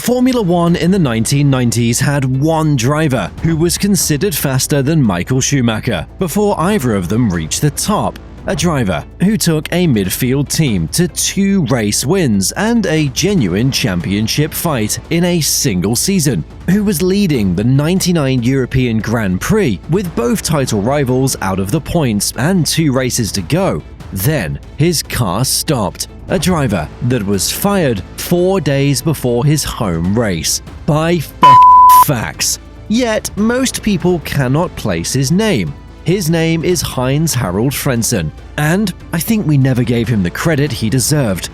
Formula One in the 1990s had one driver who was considered faster than Michael Schumacher before either of them reached the top. A driver who took a midfield team to 2 race wins and a genuine championship fight in a single season, who was leading the 99 European Grand Prix with both title rivals out of the points and 2 races to go. Then his car stopped. A driver that was fired 4 days before his home race. By facts. Yet most people cannot place his name. His name is Heinz-Harald Frentzen, and I think we never gave him the credit he deserved.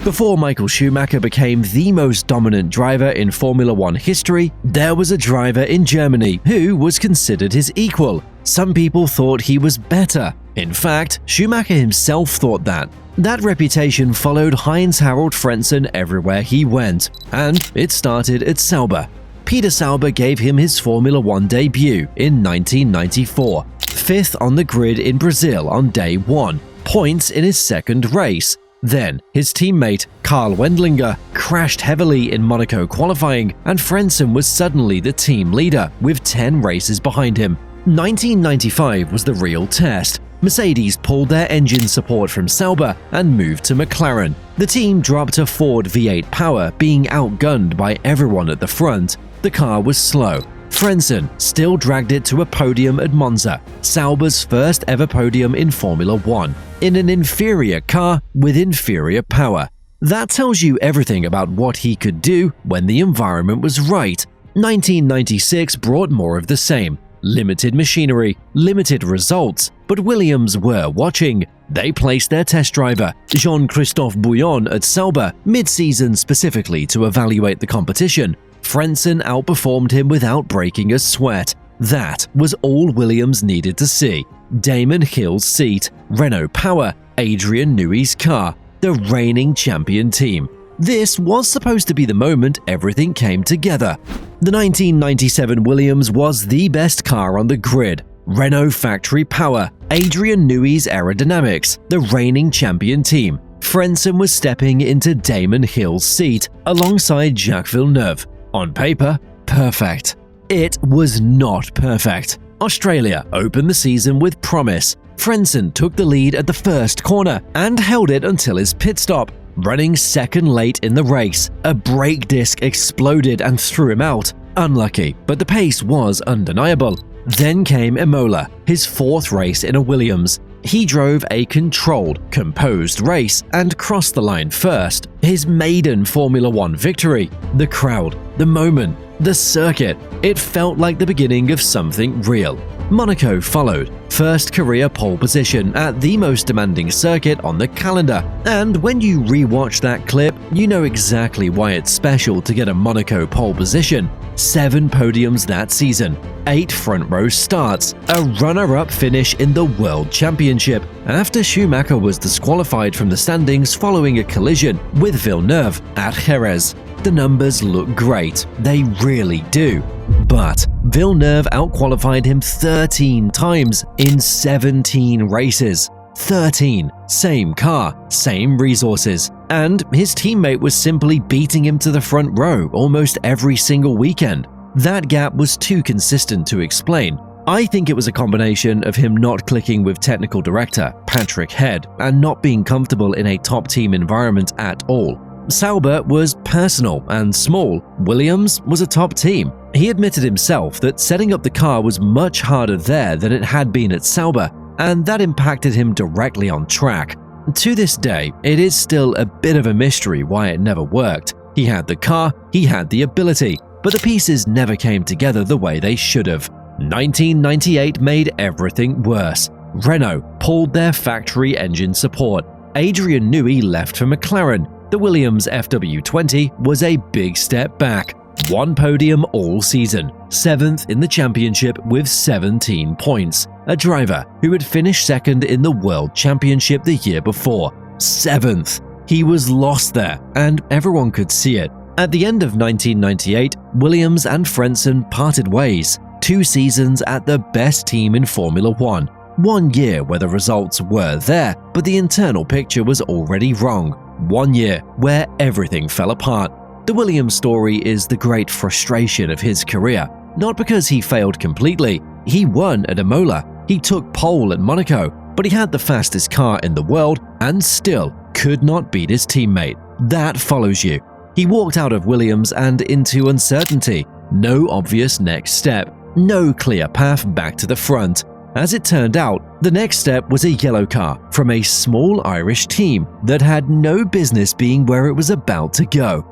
Before Michael Schumacher became the most dominant driver in Formula One history, there was a driver in Germany who was considered his equal. Some people thought he was better. In fact, Schumacher himself thought that. That reputation followed Heinz-Harald Frentzen everywhere he went, and it started at Sauber. Peter Sauber gave him his Formula One debut in 1994, 5th on the grid in Brazil on day 1, points in his second race. Then, his teammate, Karl Wendlinger, crashed heavily in Monaco qualifying, and Frentzen was suddenly the team leader, with 10 races behind him. 1995 was the real test. Mercedes pulled their engine support from Sauber and moved to McLaren. The team dropped to Ford V8 power, being outgunned by everyone at the front. The car was slow. Frentzen still dragged it to a podium at Monza, Sauber's first ever podium in Formula One, in an inferior car with inferior power. That tells you everything about what he could do when the environment was right. 1996 brought more of the same. Limited machinery, limited results, but Williams were watching. They placed their test driver, Jean-Christophe Bouillon, at Sauber mid-season specifically to evaluate the competition. Frentzen outperformed him without breaking a sweat. That was all Williams needed to see. Damon Hill's seat, Renault power, Adrian Newey's car, the reigning champion team. This was supposed to be the moment everything came together. The 1997 Williams was the best car on the grid. Renault factory power, Adrian Newey's aerodynamics, the reigning champion team. Frentzen was stepping into Damon Hill's seat alongside Jacques Villeneuve. On paper, perfect. It was not perfect. Australia opened the season with promise. Frentzen took the lead at the first corner and held it until his pit stop. Running second late in the race, a brake disc exploded and threw him out. Unlucky, but the pace was undeniable. Then came Imola, his 4th race in a Williams. He drove a controlled, composed race and crossed the line first, his maiden Formula One victory. The crowd, the moment, the circuit, it felt like the beginning of something real. Monaco followed, first career pole position at the most demanding circuit on the calendar, and when you rewatch that clip, you know exactly why it's special to get a Monaco pole position. 7 podiums that season, 8 front row starts, a runner-up finish in the World Championship after Schumacher was disqualified from the standings following a collision with Villeneuve at Jerez. The numbers look great, they really do. But Villeneuve outqualified him 13 times in 17 races. 13, same car, same resources, and his teammate was simply beating him to the front row almost every single weekend. That gap was too consistent to explain. I think it was a combination of him not clicking with technical director Patrick Head and not being comfortable in a top team environment at all. Sauber was personal and small. Williams was a top team. He admitted himself that setting up the car was much harder there than it had been at Sauber, and that impacted him directly on track. To this day, it is still a bit of a mystery why it never worked. He had the car, he had the ability, but the pieces never came together the way they should have. 1998 made everything worse. Renault pulled their factory engine support. Adrian Newey left for McLaren. The Williams FW20 was a big step back. 1 podium all season, 7th in the championship with 17 points. A driver who had finished 2nd in the World Championship the year before. 7th. He was lost there, and everyone could see it. At the end of 1998, Williams and Frentzen parted ways. 2 seasons at the best team in Formula One. 1 year where the results were there, but the internal picture was already wrong. 1 year where everything fell apart. The Williams story is the great frustration of his career, not because he failed completely. He won at Imola, he took pole at Monaco, but he had the fastest car in the world and still could not beat his teammate. That follows you. He walked out of Williams and into uncertainty. No obvious next step, no clear path back to the front. As it turned out, the next step was a yellow car from a small Irish team that had no business being where it was about to go.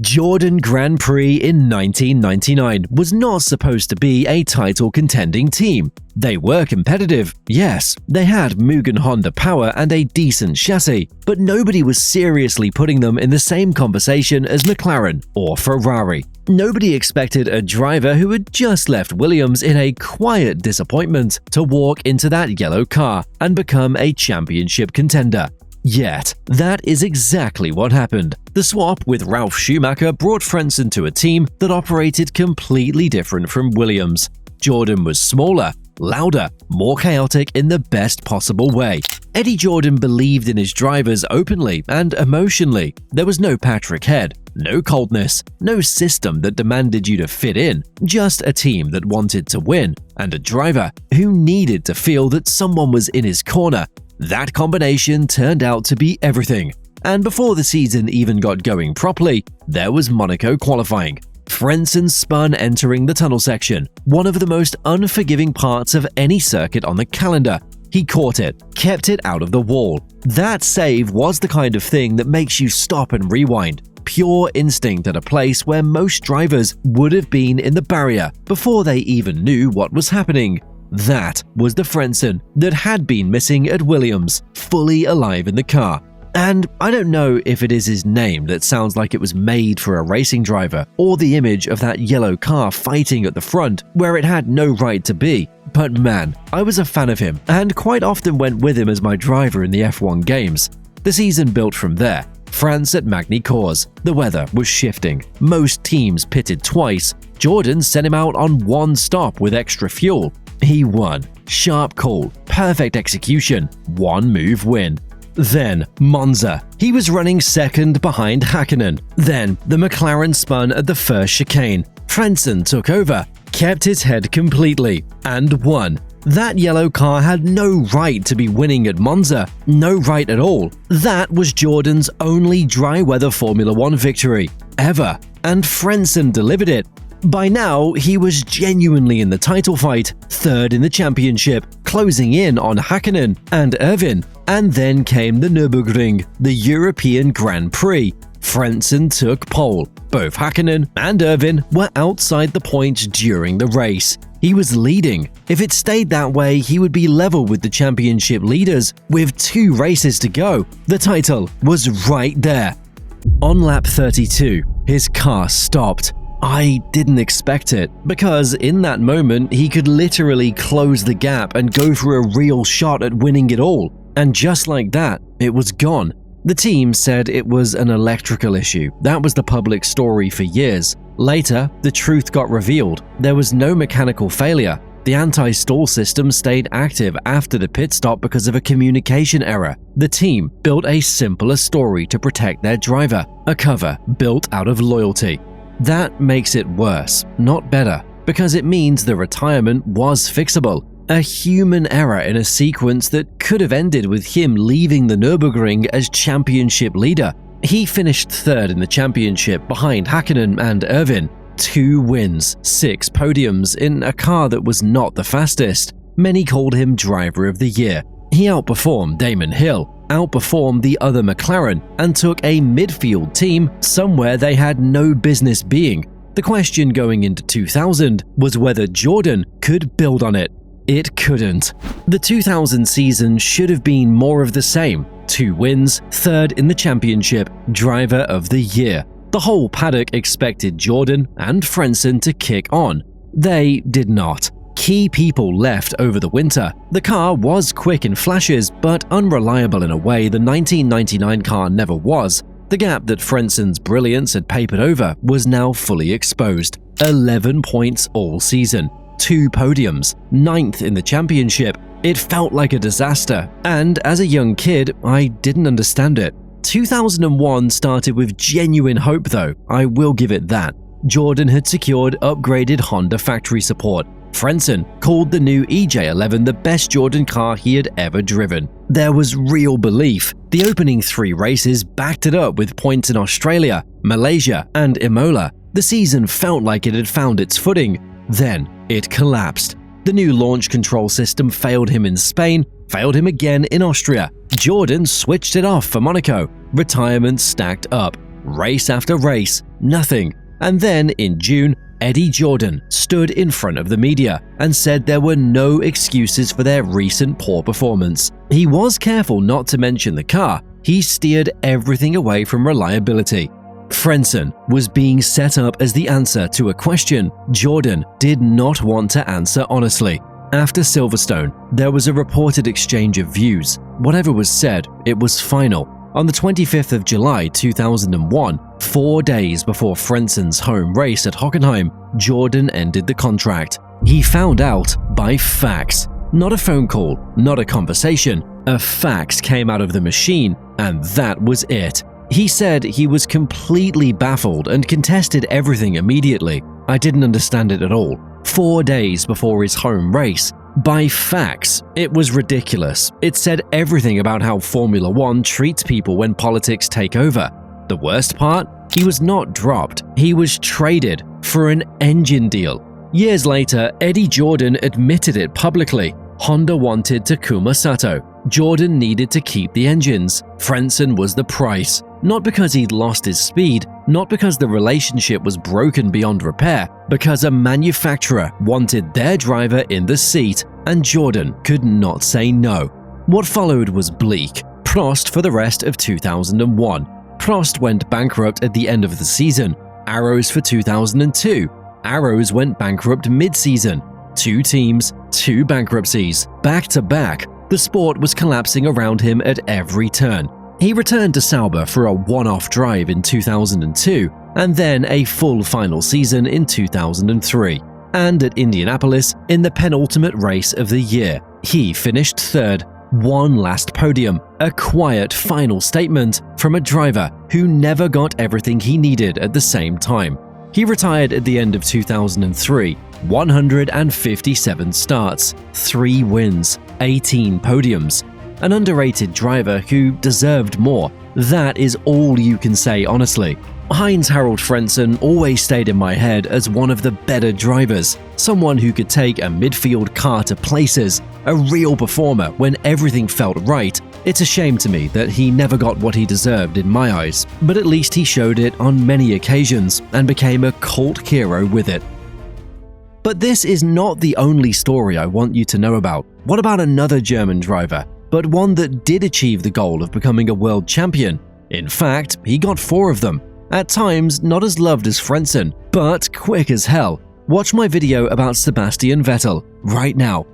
Jordan Grand Prix in 1999 was not supposed to be a title-contending team. They were competitive, yes, they had Mugen Honda power and a decent chassis, but nobody was seriously putting them in the same conversation as McLaren or Ferrari. Nobody expected a driver who had just left Williams in a quiet disappointment to walk into that yellow car and become a championship contender. Yet, that is exactly what happened. The swap with Ralf Schumacher brought Frentzen to a team that operated completely different from Williams. Jordan was smaller, louder, more chaotic in the best possible way. Eddie Jordan believed in his drivers openly and emotionally. There was no Patrick Head, no coldness, no system that demanded you to fit in, just a team that wanted to win, and a driver who needed to feel that someone was in his corner. That combination turned out to be everything. And before the season even got going properly, there was Monaco qualifying. Frentzen spun entering the tunnel section, one of the most unforgiving parts of any circuit on the calendar. He caught it, kept it out of the wall. That save was the kind of thing that makes you stop and rewind. Pure instinct at a place where most drivers would have been in the barrier before they even knew what was happening. That was the Frentzen that had been missing at Williams, fully alive in the car. And I don't know if it is his name that sounds like it was made for a racing driver, or the image of that yellow car fighting at the front where it had no right to be, but man, I was a fan of him and quite often went with him as my driver in the F1 games. The season built from there. France at Magny Cours. The weather was shifting. Most teams pitted twice. Jordan sent him out on one stop with extra fuel. He won. Sharp call, perfect execution, one move win. Then Monza. He was running second behind Häkkinen. Then the McLaren spun at the first chicane. Frentzen took over, kept his head completely, and won. That yellow car had no right to be winning at Monza, no right at all. That was Jordan's only dry weather Formula 1 victory, ever, and Frentzen delivered it. By now, he was genuinely in the title fight, third in the championship, closing in on Häkkinen and Irvine. And then came the Nürburgring, the European Grand Prix. Frentzen took pole. Both Häkkinen and Irvine were outside the points during the race. He was leading. If it stayed that way, he would be level with the championship leaders. With 2 races to go, the title was right there. On lap 32, his car stopped. I didn't expect it, because in that moment he could literally close the gap and go for a real shot at winning it all. And just like that, it was gone. The team said it was an electrical issue. That was the public story for years. Later, the truth got revealed. There was no mechanical failure. The anti-stall system stayed active after the pit stop because of a communication error. The team built a simpler story to protect their driver, a cover built out of loyalty. That makes it worse, not better, because it means the retirement was fixable. A human error in a sequence that could have ended with him leaving the Nürburgring as championship leader. He finished third in the championship behind Häkkinen and Irvine. 2 wins, 6 podiums in a car that was not the fastest. Many called him driver of the year. He outperformed Damon Hill, outperformed the other McLaren, and took a midfield team somewhere they had no business being. The question going into 2000 was whether Jordan could build on it. It couldn't. The 2000 season should have been more of the same. 2 wins, third in the championship, driver of the year. The whole paddock expected Jordan and Frentzen to kick on. They did not. Key people left over the winter. The car was quick in flashes, but unreliable in a way the 1999 car never was. The gap that Frentzen's brilliance had papered over was now fully exposed. 11 points all season, 2 podiums, 9th in the championship. It felt like a disaster, and as a young kid, I didn't understand it. 2001 started with genuine hope though, I will give it that. Jordan had secured upgraded Honda factory support. Frentzen called the new EJ11 the best Jordan car he had ever driven. There was real belief. The opening 3 races backed it up with points in Australia, Malaysia, and Imola. The season felt like it had found its footing. Then it collapsed. The new launch control system failed him in Spain, failed him again in Austria. Jordan switched it off for Monaco. Retirement stacked up. Race after race, nothing. And then in June, Eddie Jordan stood in front of the media and said there were no excuses for their recent poor performance. He was careful not to mention the car. He steered everything away from reliability. Frentzen was being set up as the answer to a question Jordan did not want to answer honestly. After Silverstone, there was a reported exchange of views. Whatever was said, it was final. On the 25th of July 2001, 4 days before Frentzen's home race at Hockenheim, Jordan ended the contract. He found out by fax. Not a phone call, not a conversation. A fax came out of the machine, and that was it. He said he was completely baffled and contested everything immediately. I didn't understand it at all. 4 days before his home race, by fax. It was ridiculous. It said everything about how Formula One treats people when politics take over. The worst part? He was not dropped. He was traded for an engine deal. Years later, Eddie Jordan admitted it publicly. Honda wanted Takuma Sato. Jordan needed to keep the engines. Frentzen was the price. Not because he'd lost his speed, not because the relationship was broken beyond repair, because a manufacturer wanted their driver in the seat, and Jordan could not say no. What followed was bleak. Prost for the rest of 2001. Prost went bankrupt at the end of the season. Arrows for 2002. Arrows went bankrupt mid-season. 2 teams, 2 bankruptcies. Back to back, the sport was collapsing around him at every turn. He returned to Sauber for a one-off drive in 2002, and then a full final season in 2003. And at Indianapolis, in the penultimate race of the year, he finished 3rd. One last podium, a quiet final statement from a driver who never got everything he needed at the same time. He retired at the end of 2003, 157 starts, 3 wins, 18 podiums. An underrated driver who deserved more. That is all you can say honestly. Heinz-Harald Frentzen always stayed in my head as one of the better drivers, someone who could take a midfield car to places, a real performer when everything felt right. It's a shame to me that he never got what he deserved in my eyes, but at least he showed it on many occasions and became a cult hero with it. But this is not the only story I want you to know about. What about another German driver, but one that did achieve the goal of becoming a world champion? In fact, he got 4 of them. At times, not as loved as Frentzen, but quick as hell. Watch my video about Sebastian Vettel right now.